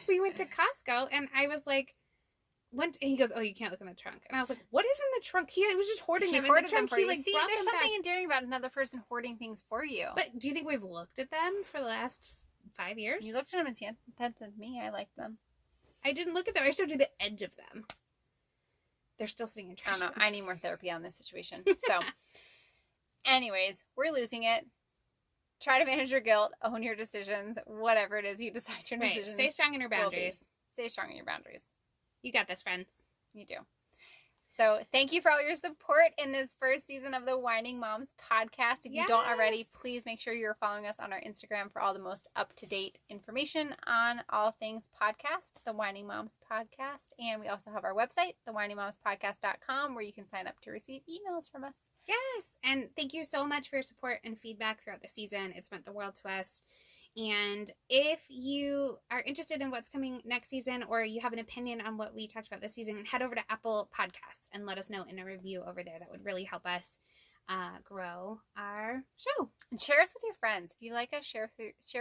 we went to Costco, and I was like, and he goes, "Oh, you can't look in the trunk." And I was like, "What is in the trunk?" He was just hoarding them in the trunk. For you. See, there's something endearing about another person hoarding things for you. But do you think we've looked at them for the last 5 years? You looked at them and said, "That's me. I like them." I didn't look at them. I showed you the edge of them. They're still sitting in trash. I don't know. I need more therapy on this situation. So, anyways, we're losing it. Try to manage your guilt. Own your decisions. Whatever it is you decide your decisions. Stay strong in your boundaries. Stay strong in your boundaries. You got this, friends. You do. So thank you for all your support in this first season of the Whining Moms podcast. If you don't already, please make sure you're following us on our Instagram for all the most up-to-date information on all things podcast, the Whining Moms podcast. And we also have our website, thewhiningmomspodcast.com, where you can sign up to receive emails from us. Yes. And thank you so much for your support and feedback throughout the season. It's meant the world to us. And if you are interested in what's coming next season, or you have an opinion on what we talked about this season, head over to Apple Podcasts and let us know in a review over there. That would really help us grow our show. And share us with your friends. If you like us, share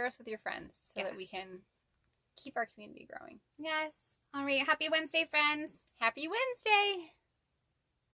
us with your friends so that we can keep our community growing. Yes. All right. Happy Wednesday, friends. Happy Wednesday.